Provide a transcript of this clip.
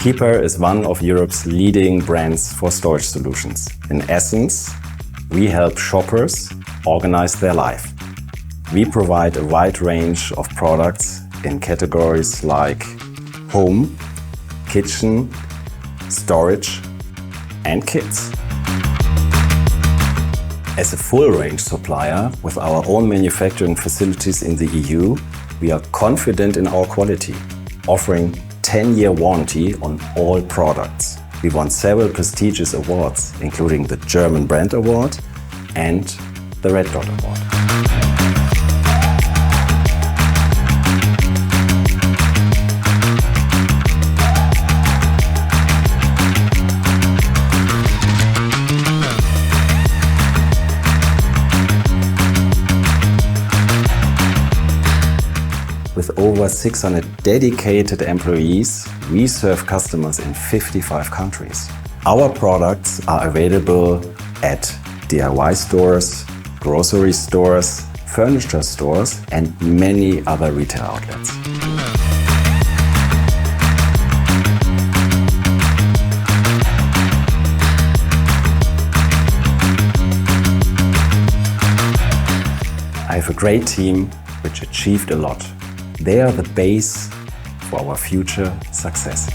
Keeeper is one of Europe's leading brands for storage solutions. In essence, we help shoppers organize their life. We provide a wide range of products in categories like home, kitchen, storage and kids. As a full-range supplier with our own manufacturing facilities in the EU, we are confident in our quality, offering 10-year warranty on all products. We won several prestigious awards, including the German Brand Award and the Red Dot Award. With over 600 dedicated employees, we serve customers in 55 countries. Our products are available at DIY stores, grocery stores, furniture stores and many other retail outlets. I have a great team which achieved a lot. They are the base for our future success.